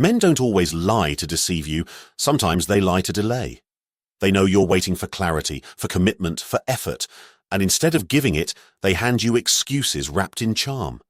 Men don't always lie to deceive you. Sometimes they lie to delay. They know you're waiting for clarity, for commitment, for effort, and instead of giving it, they hand you excuses wrapped in charm.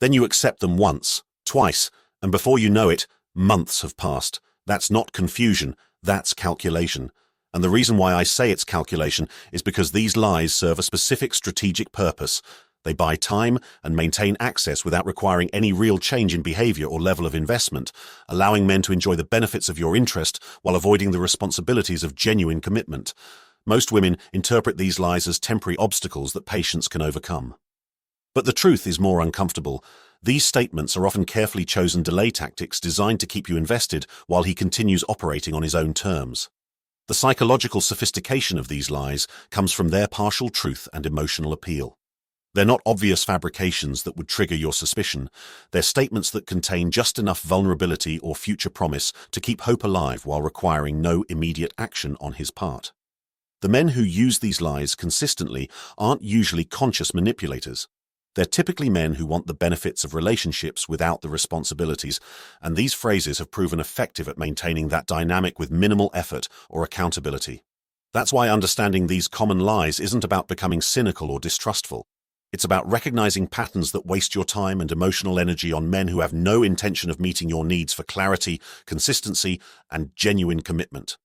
Then you accept them once, twice, and before you know it, months have passed. That's not confusion, that's calculation. And the reason why I say it's calculation is because these lies serve a specific strategic purpose. They buy time and maintain access without requiring any real change in behavior or level of investment, allowing men to enjoy the benefits of your interest while avoiding the responsibilities of genuine commitment. Most women interpret these lies as temporary obstacles that patience can overcome. But the truth is more uncomfortable. These statements are often carefully chosen delay tactics designed to keep you invested while he continues operating on his own terms. The psychological sophistication of these lies comes from their partial truth and emotional appeal. They're not obvious fabrications that would trigger your suspicion. They're statements that contain just enough vulnerability or future promise to keep hope alive while requiring no immediate action on his part. The men who use these lies consistently aren't usually conscious manipulators. They're typically men who want the benefits of relationships without the responsibilities, and these phrases have proven effective at maintaining that dynamic with minimal effort or accountability. That's why understanding these common lies isn't about becoming cynical or distrustful. It's about recognizing patterns that waste your time and emotional energy on men who have no intention of meeting your needs for clarity, consistency, and genuine commitment.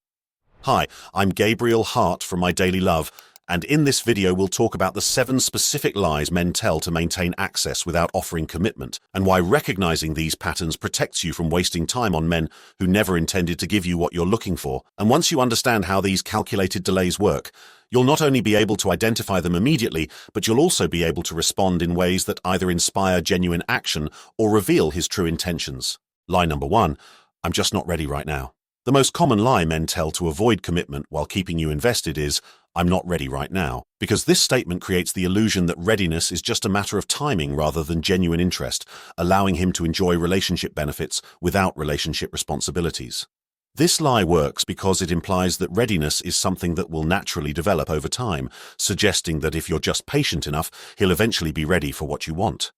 Hi, I'm Gabriel Hart from My Daily Love, and in this video we'll talk about the 7 specific lies men tell to maintain access without offering commitment, and why recognizing these patterns protects you from wasting time on men who never intended to give you what you're looking for. And once you understand how these calculated delays work, you'll not only be able to identify them immediately, but you'll also be able to respond in ways that either inspire genuine action or reveal his true intentions. Lie number 1, I'm just not ready right now. The most common lie men tell to avoid commitment while keeping you invested is, I'm not ready right now, because this statement creates the illusion that readiness is just a matter of timing rather than genuine interest, allowing him to enjoy relationship benefits without relationship responsibilities. This lie works because it implies that readiness is something that will naturally develop over time, suggesting that if you're just patient enough, he'll eventually be ready for what you want.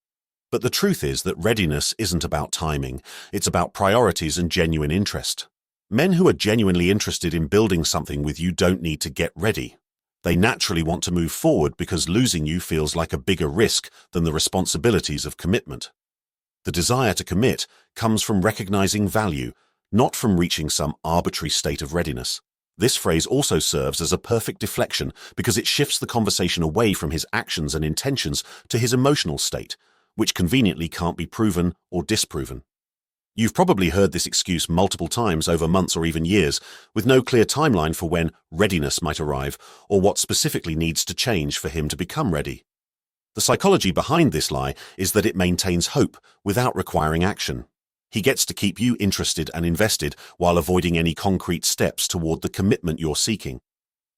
But the truth is that readiness isn't about timing, it's about priorities and genuine interest. Men who are genuinely interested in building something with you don't need to get ready. They naturally want to move forward because losing you feels like a bigger risk than the responsibilities of commitment. The desire to commit comes from recognizing value, not from reaching some arbitrary state of readiness. This phrase also serves as a perfect deflection because it shifts the conversation away from his actions and intentions to his emotional state, which conveniently can't be proven or disproven. You've probably heard this excuse multiple times over months or even years, with no clear timeline for when readiness might arrive or what specifically needs to change for him to become ready. The psychology behind this lie is that it maintains hope without requiring action. He gets to keep you interested and invested while avoiding any concrete steps toward the commitment you're seeking.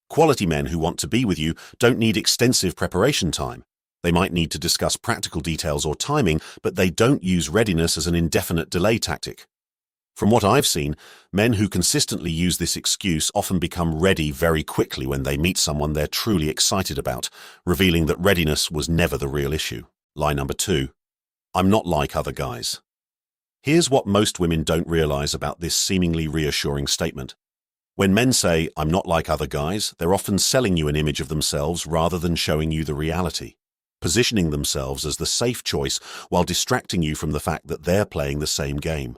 Quality men who want to be with you don't need extensive preparation time. They might need to discuss practical details or timing, but they don't use readiness as an indefinite delay tactic. From what I've seen, men who consistently use this excuse often become ready very quickly when they meet someone they're truly excited about, revealing that readiness was never the real issue. Lie number 2, I'm not like other guys. Here's what most women don't realize about this seemingly reassuring statement. When men say, I'm not like other guys, they're often selling you an image of themselves rather than showing you the reality, positioning themselves as the safe choice while distracting you from the fact that they're playing the same game.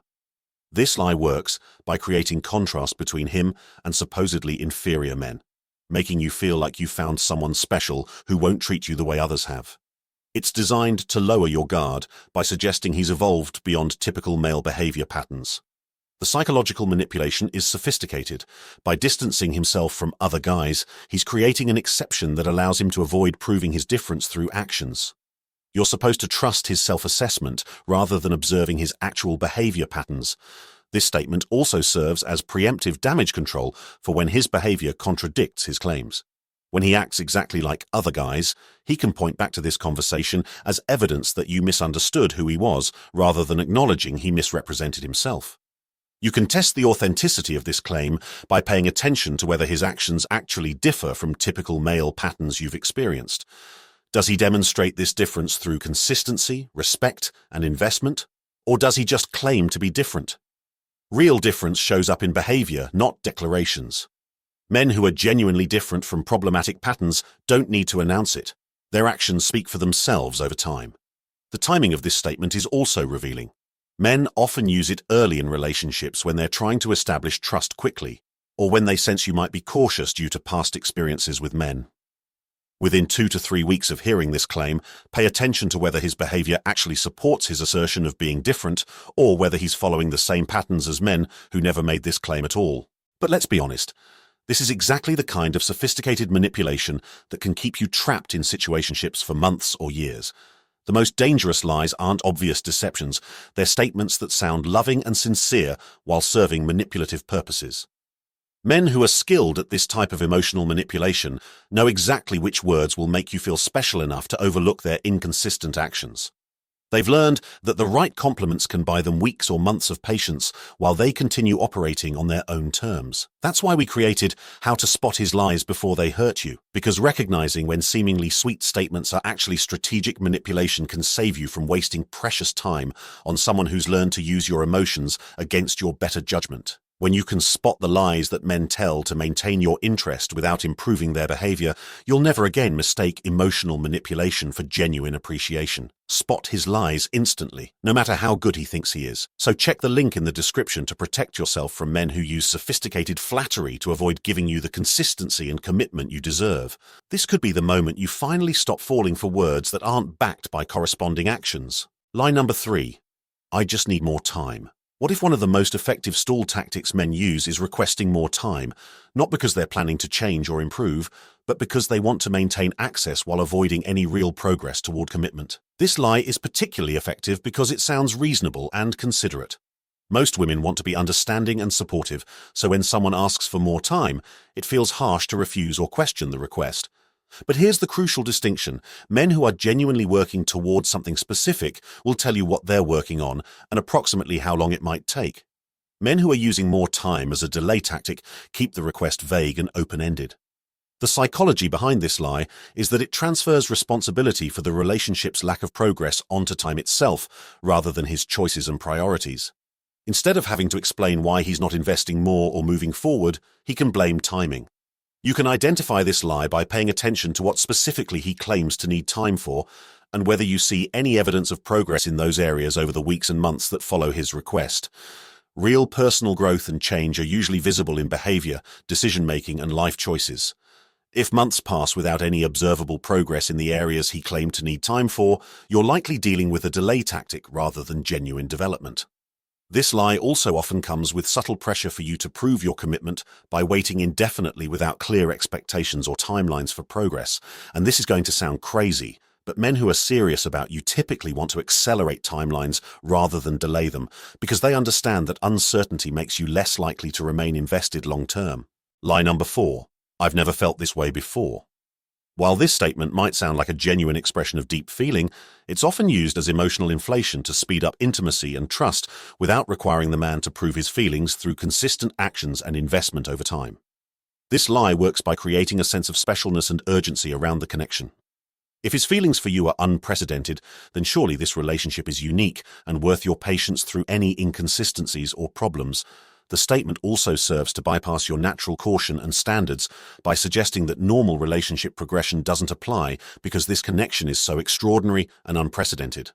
This lie works by creating contrast between him and supposedly inferior men, making you feel like you found someone special who won't treat you the way others have. It's designed to lower your guard by suggesting he's evolved beyond typical male behavior patterns. The psychological manipulation is sophisticated. By distancing himself from other guys, he's creating an exception that allows him to avoid proving his difference through actions. You're supposed to trust his self-assessment rather than observing his actual behavior patterns. This statement also serves as preemptive damage control for when his behavior contradicts his claims. When he acts exactly like other guys, he can point back to this conversation as evidence that you misunderstood who he was rather than acknowledging he misrepresented himself. You can test the authenticity of this claim by paying attention to whether his actions actually differ from typical male patterns you've experienced. Does he demonstrate this difference through consistency, respect, and investment? Or does he just claim to be different? Real difference shows up in behavior, not declarations. Men who are genuinely different from problematic patterns don't need to announce it. Their actions speak for themselves over time. The timing of this statement is also revealing. Men often use it early in relationships when they're trying to establish trust quickly, or when they sense you might be cautious due to past experiences with men. Within 2 to 3 weeks of hearing this claim, pay attention to whether his behavior actually supports his assertion of being different, or whether he's following the same patterns as men who never made this claim at all. But let's be honest, this is exactly the kind of sophisticated manipulation that can keep you trapped in situationships for months or years. The most dangerous lies aren't obvious deceptions, they're statements that sound loving and sincere while serving manipulative purposes. Men who are skilled at this type of emotional manipulation know exactly which words will make you feel special enough to overlook their inconsistent actions. They've learned that the right compliments can buy them weeks or months of patience while they continue operating on their own terms. That's why we created How to Spot His Lies Before They Hurt You, because recognizing when seemingly sweet statements are actually strategic manipulation can save you from wasting precious time on someone who's learned to use your emotions against your better judgment. When you can spot the lies that men tell to maintain your interest without improving their behavior, you'll never again mistake emotional manipulation for genuine appreciation. Spot his lies instantly, no matter how good he thinks he is. So check the link in the description to protect yourself from men who use sophisticated flattery to avoid giving you the consistency and commitment you deserve. This could be the moment you finally stop falling for words that aren't backed by corresponding actions. Lie number 3. I just need more time. What if one of the most effective stall tactics men use is requesting more time, not because they're planning to change or improve, but because they want to maintain access while avoiding any real progress toward commitment? This lie is particularly effective because it sounds reasonable and considerate. Most women want to be understanding and supportive, so when someone asks for more time, it feels harsh to refuse or question the request. But here's the crucial distinction. Men who are genuinely working towards something specific will tell you what they're working on and approximately how long it might take. Men who are using more time as a delay tactic keep the request vague and open-ended. The psychology behind this lie is that it transfers responsibility for the relationship's lack of progress onto time itself, rather than his choices and priorities. Instead of having to explain why he's not investing more or moving forward, he can blame timing. You can identify this lie by paying attention to what specifically he claims to need time for, and whether you see any evidence of progress in those areas over the weeks and months that follow his request. Real personal growth and change are usually visible in behavior, decision-making, and life choices. If months pass without any observable progress in the areas he claimed to need time for, you're likely dealing with a delay tactic rather than genuine development. This lie also often comes with subtle pressure for you to prove your commitment by waiting indefinitely without clear expectations or timelines for progress. And this is going to sound crazy, but men who are serious about you typically want to accelerate timelines rather than delay them, because they understand that uncertainty makes you less likely to remain invested long-term. Lie number 4. I've never felt this way before. While this statement might sound like a genuine expression of deep feeling, it's often used as emotional inflation to speed up intimacy and trust without requiring the man to prove his feelings through consistent actions and investment over time. This lie works by creating a sense of specialness and urgency around the connection. If his feelings for you are unprecedented, then surely this relationship is unique and worth your patience through any inconsistencies or problems. The statement also serves to bypass your natural caution and standards by suggesting that normal relationship progression doesn't apply because this connection is so extraordinary and unprecedented.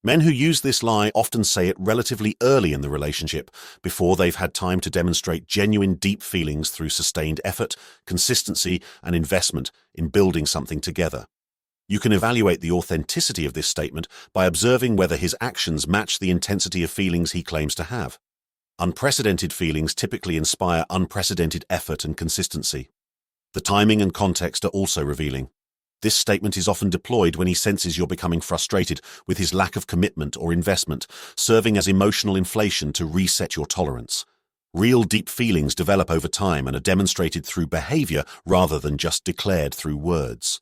Men who use this lie often say it relatively early in the relationship, before they've had time to demonstrate genuine deep feelings through sustained effort, consistency, and investment in building something together. You can evaluate the authenticity of this statement by observing whether his actions match the intensity of feelings he claims to have. Unprecedented feelings typically inspire unprecedented effort and consistency. The timing and context are also revealing. This statement is often deployed when he senses you're becoming frustrated with his lack of commitment or investment, serving as emotional inflation to reset your tolerance. Real deep feelings develop over time and are demonstrated through behavior rather than just declared through words.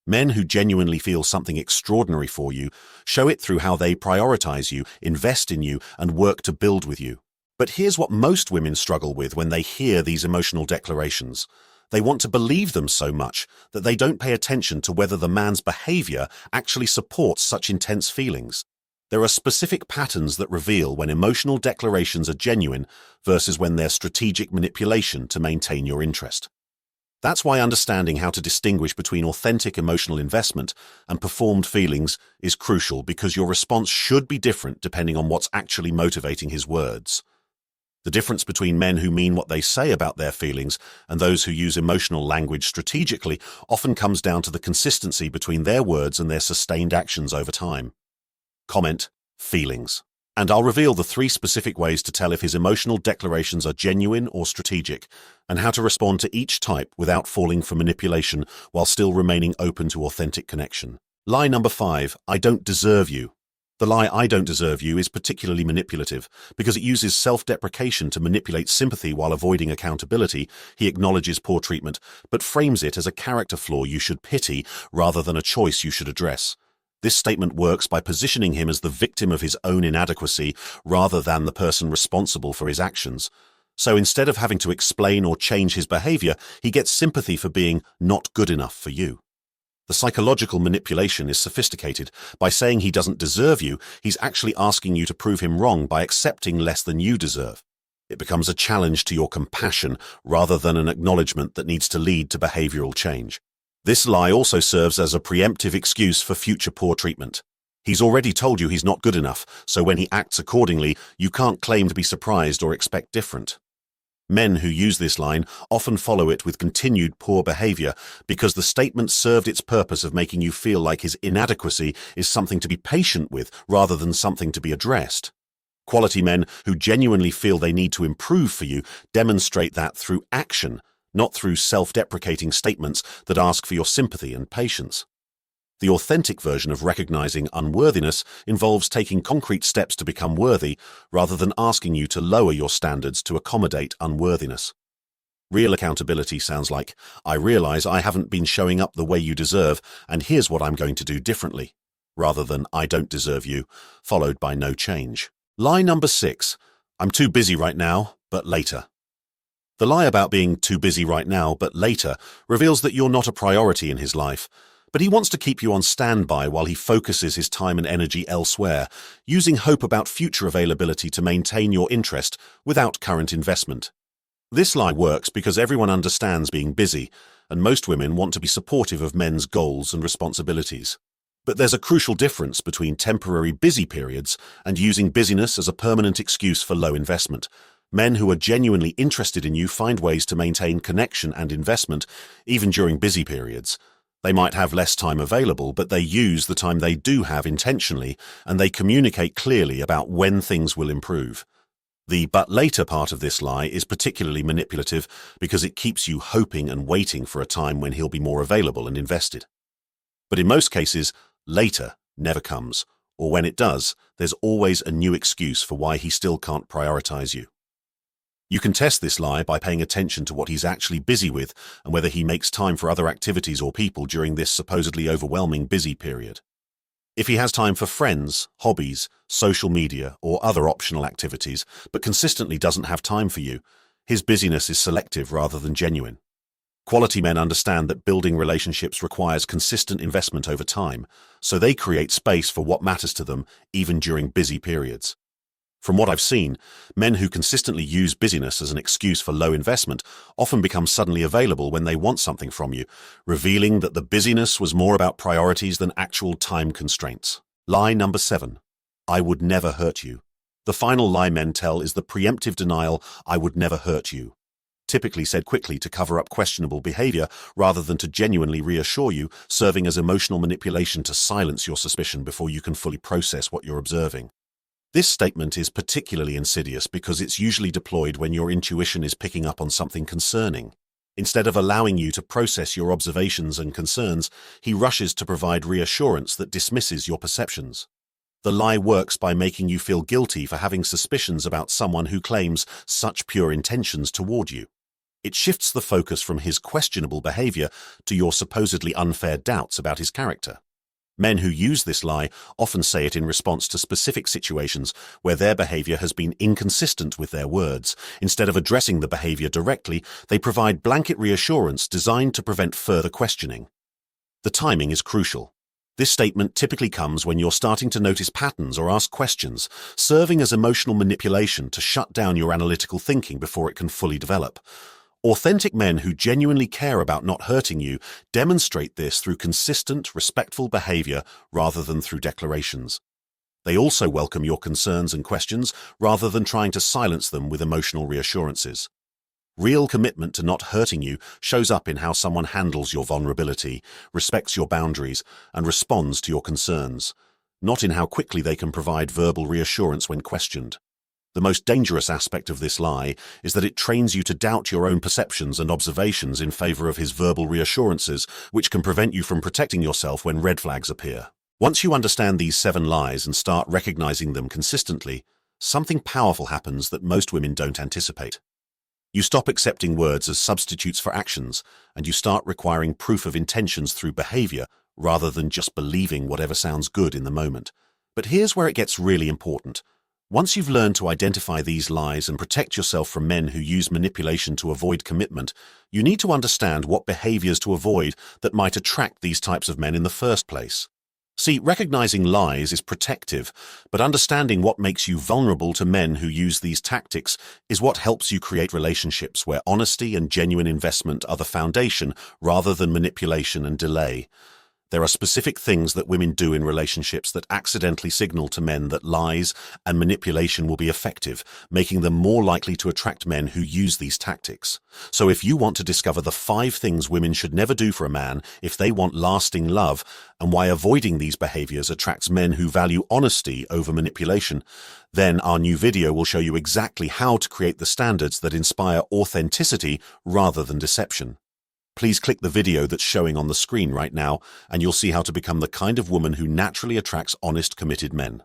Men who genuinely feel something extraordinary for you show it through how they prioritize you, invest in you, and work to build with you. But here's what most women struggle with when they hear these emotional declarations. They want to believe them so much that they don't pay attention to whether the man's behavior actually supports such intense feelings. There are specific patterns that reveal when emotional declarations are genuine versus when they're strategic manipulation to maintain your interest. That's why understanding how to distinguish between authentic emotional investment and performed feelings is crucial, because your response should be different depending on what's actually motivating his words. The difference between men who mean what they say about their feelings and those who use emotional language strategically often comes down to the consistency between their words and their sustained actions over time. Comment: feelings. And I'll reveal the 3 specific ways to tell if his emotional declarations are genuine or strategic, and how to respond to each type without falling for manipulation while still remaining open to authentic connection. Lie number 5, I don't deserve you. The lie "I don't deserve you" is particularly manipulative because it uses self-deprecation to manipulate sympathy while avoiding accountability. He acknowledges poor treatment, but frames it as a character flaw you should pity rather than a choice you should address. This statement works by positioning him as the victim of his own inadequacy rather than the person responsible for his actions. So instead of having to explain or change his behavior, he gets sympathy for being not good enough for you. The psychological manipulation is sophisticated. By saying he doesn't deserve you, he's actually asking you to prove him wrong by accepting less than you deserve. It becomes a challenge to your compassion rather than an acknowledgement that needs to lead to behavioral change. This lie also serves as a preemptive excuse for future poor treatment. He's already told you he's not good enough, so when he acts accordingly, you can't claim to be surprised or expect different. Men who use this line often follow it with continued poor behavior because the statement served its purpose of making you feel like his inadequacy is something to be patient with rather than something to be addressed. Quality men who genuinely feel they need to improve for you demonstrate that through action, not through self-deprecating statements that ask for your sympathy and patience. The authentic version of recognizing unworthiness involves taking concrete steps to become worthy rather than asking you to lower your standards to accommodate unworthiness. Real accountability sounds like, "I realize I haven't been showing up the way you deserve, and here's what I'm going to do differently," rather than "I don't deserve you," followed by no change. Lie number 6, I'm too busy right now, but later. The lie about being too busy right now, but later, reveals that you're not a priority in his life, but he wants to keep you on standby while he focuses his time and energy elsewhere, using hope about future availability to maintain your interest without current investment. This lie works because everyone understands being busy, and most women want to be supportive of men's goals and responsibilities. But there's a crucial difference between temporary busy periods and using busyness as a permanent excuse for low investment. Men who are genuinely interested in you find ways to maintain connection and investment, even during busy periods. They might have less time available, but they use the time they do have intentionally, and they communicate clearly about when things will improve. The "but later" part of this lie is particularly manipulative because it keeps you hoping and waiting for a time when he'll be more available and invested. But in most cases, later never comes, or when it does, there's always a new excuse for why he still can't prioritize you. You can test this lie by paying attention to what he's actually busy with and whether he makes time for other activities or people during this supposedly overwhelming busy period. If he has time for friends, hobbies, social media, or other optional activities, but consistently doesn't have time for you, his busyness is selective rather than genuine. Quality men understand that building relationships requires consistent investment over time, so they create space for what matters to them even during busy periods. From what I've seen, men who consistently use busyness as an excuse for low investment often become suddenly available when they want something from you, revealing that the busyness was more about priorities than actual time constraints. Lie number 7, I would never hurt you. The final lie men tell is the preemptive denial, "I would never hurt you," typically said quickly to cover up questionable behavior rather than to genuinely reassure you, serving as emotional manipulation to silence your suspicion before you can fully process what you're observing. This statement is particularly insidious because it's usually deployed when your intuition is picking up on something concerning. Instead of allowing you to process your observations and concerns, he rushes to provide reassurance that dismisses your perceptions. The lie works by making you feel guilty for having suspicions about someone who claims such pure intentions toward you. It shifts the focus from his questionable behavior to your supposedly unfair doubts about his character. Men who use this lie often say it in response to specific situations where their behavior has been inconsistent with their words. Instead of addressing the behavior directly, they provide blanket reassurance designed to prevent further questioning. The timing is crucial. This statement typically comes when you're starting to notice patterns or ask questions, serving as emotional manipulation to shut down your analytical thinking before it can fully develop. Authentic men who genuinely care about not hurting you demonstrate this through consistent, respectful behavior rather than through declarations. They also welcome your concerns and questions rather than trying to silence them with emotional reassurances. Real commitment to not hurting you shows up in how someone handles your vulnerability, respects your boundaries, and responds to your concerns, not in how quickly they can provide verbal reassurance when questioned. The most dangerous aspect of this lie is that it trains you to doubt your own perceptions and observations in favor of his verbal reassurances, which can prevent you from protecting yourself when red flags appear. Once you understand these 7 lies and start recognizing them consistently, something powerful happens that most women don't anticipate. You stop accepting words as substitutes for actions, and you start requiring proof of intentions through behavior rather than just believing whatever sounds good in the moment. But here's where it gets really important. Once you've learned to identify these lies and protect yourself from men who use manipulation to avoid commitment, you need to understand what behaviors to avoid that might attract these types of men in the first place. See, recognizing lies is protective, but understanding what makes you vulnerable to men who use these tactics is what helps you create relationships where honesty and genuine investment are the foundation rather than manipulation and delay. There are specific things that women do in relationships that accidentally signal to men that lies and manipulation will be effective, making them more likely to attract men who use these tactics. So if you want to discover the 5 things women should never do for a man if they want lasting love, and why avoiding these behaviors attracts men who value honesty over manipulation, then our new video will show you exactly how to create the standards that inspire authenticity rather than deception. Please click the video that's showing on the screen right now, and you'll see how to become the kind of woman who naturally attracts honest, committed men.